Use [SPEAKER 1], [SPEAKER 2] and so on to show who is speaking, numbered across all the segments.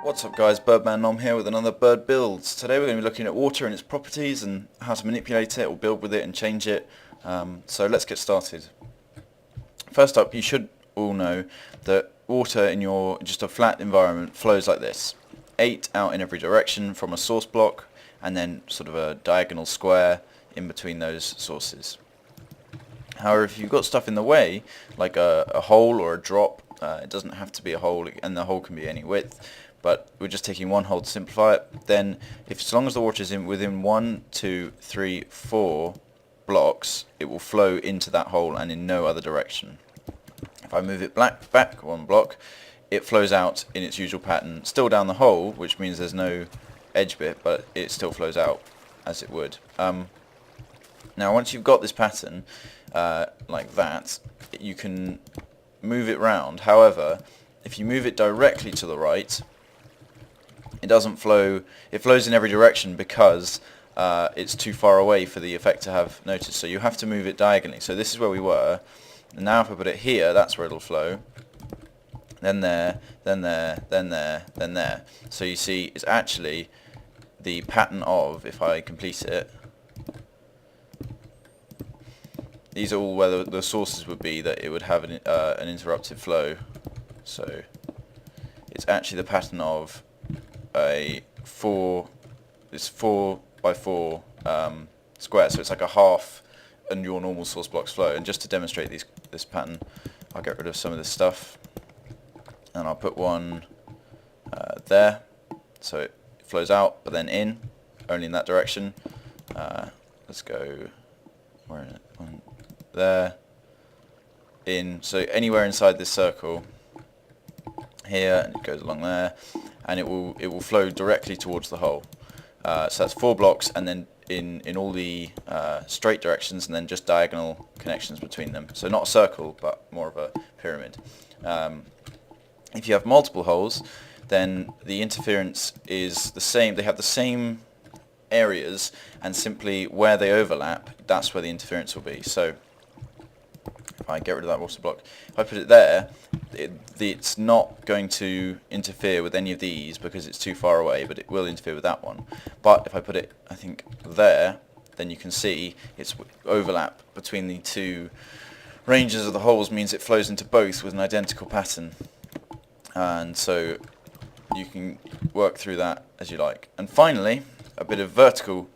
[SPEAKER 1] What's up guys, Birdman Nom here with another Bird Builds. Today we're going to be looking at water and its properties and how to manipulate it or build with it and change it. So let's get started. First up, you should all know that water in your just a flat environment flows like this. 8 out in every direction from a source block and then sort of a diagonal square in between those sources. However, if you've got stuff in the way, like a hole or a drop, it doesn't have to be a hole, and the hole can be any width, but we're just taking one hole to simplify it. Then, as long as the water is within 1, 2, 3, 4 blocks, it will flow into that hole and in no other direction. If I move it back one block, it flows out in its usual pattern, still down the hole, which means there's no edge bit, but it still flows out as it would. Now, once you've got this pattern, like that, you can move it round. However, if you move it directly to the right, it doesn't flow. It flows in every direction because it's too far away for the effect to have noticed. So you have to move it diagonally. So this is where we were. And now if I put it here, that's where it'll flow. Then there, then there, then there, then there. So you see, it's actually the pattern of, if I complete it, these are all where the sources would be that it would have an interrupted flow. So it's actually the pattern of this 4 by 4 square. So it's like a half and your normal source blocks flow. And just to demonstrate this pattern, I'll get rid of some of this stuff, and I'll put one there, so it flows out, but then in, only in that direction. Let's go, where is it? One there, in, so anywhere inside this circle here, and it goes along there, and it will flow directly towards the hole. So that's 4 blocks, and then in all the straight directions, and then just diagonal connections between them. So not a circle, but more of a pyramid. If you have multiple holes, then the interference is the same. They have the same areas, and simply where they overlap, that's where the interference will be. So if I get rid of that water block, if I put it there, it's not going to interfere with any of these because it's too far away, but it will interfere with that one. But if I put it, I think, there, then you can see its overlap between the two ranges of the holes means it flows into both with an identical pattern. And so you can work through that as you like. And finally, a bit of vertical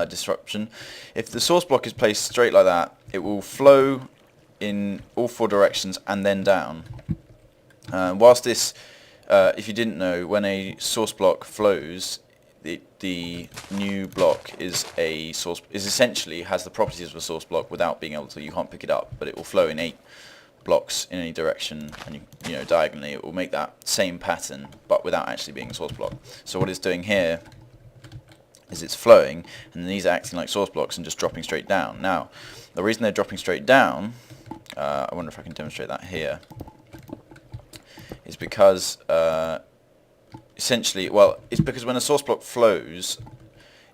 [SPEAKER 1] disruption. If the source block is placed straight like that, it will flow in all 4 directions and then down. Whilst this, if you didn't know, when a source block flows, the new block is essentially has the properties of a source block without being able to. You can't pick it up, but it will flow in 8 blocks in any direction, and you know, diagonally it will make that same pattern, but without actually being a source block. So what it's doing here is it's flowing, and these are acting like source blocks and just dropping straight down. Now, the reason they're dropping straight down, I wonder if I can demonstrate that here, is because essentially, well, it's because when a source block flows,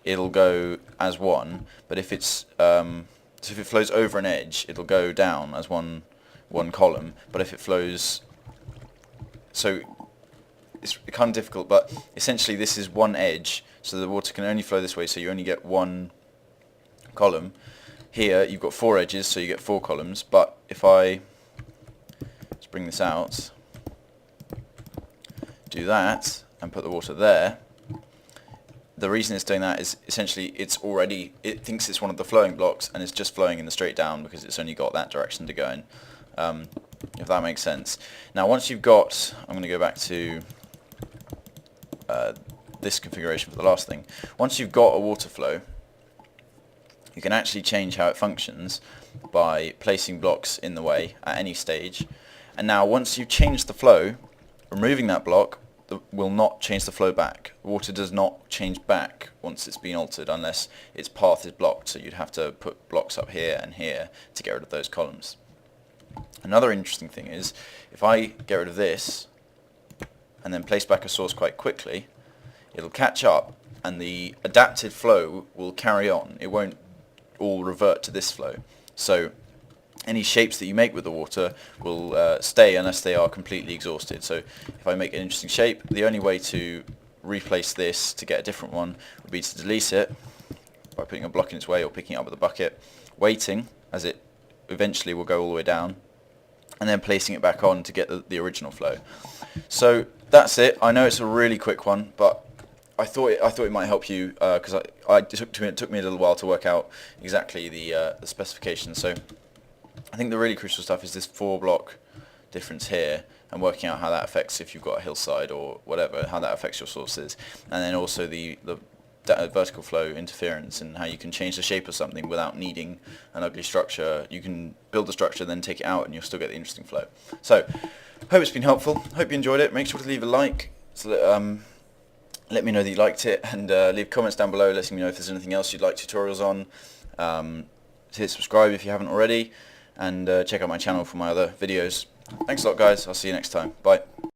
[SPEAKER 1] it'll go as one, but if it's so if it flows over an edge, it'll go down as one column. But if it flows, so it's kind of difficult, but essentially this is one edge, so the water can only flow this way, so you only get one column. Here you've got 4 edges, so you get 4 columns, but if I let's bring this out, do that, and put the water there, the reason it's doing that is essentially it thinks it's one of the flowing blocks, and it's just flowing in the straight down because it's only got that direction to go in. If that makes sense. Now once you've got, I'm going to go back to this configuration for the last thing. Once you've got a water flow, you can actually change how it functions by placing blocks in the way at any stage. And now once you've changed the flow, removing that block will not change the flow back. Water does not change back once it's been altered unless its path is blocked, so you'd have to put blocks up here and here to get rid of those columns. Another interesting thing is, if I get rid of this and then place back a source quite quickly, it'll catch up and the adapted flow will carry on. It won't all revert to this flow. So any shapes that you make with the water will stay unless they are completely exhausted. So if I make an interesting shape, the only way to replace this to get a different one would be to delete it by putting a block in its way or picking it up with a bucket, waiting as it eventually will go all the way down, and then placing it back on to get the original flow. So that's it. I know it's a really quick one, but I thought it might help you because it took me a little while to work out exactly the specifications. So I think the really crucial stuff is this 4-block difference here, and working out how that affects if you've got a hillside or whatever, how that affects your sources, and then also the vertical flow interference and how you can change the shape of something without needing an ugly structure. You can build the structure, then take it out, and you'll still get the interesting flow. So, hope it's been helpful. Hope you enjoyed it. Make sure to leave a like. So that, let me know that you liked it, and leave comments down below letting me know if there's anything else you'd like tutorials on. Hit subscribe if you haven't already, and check out my channel for my other videos. Thanks a lot, guys. I'll see you next time. Bye.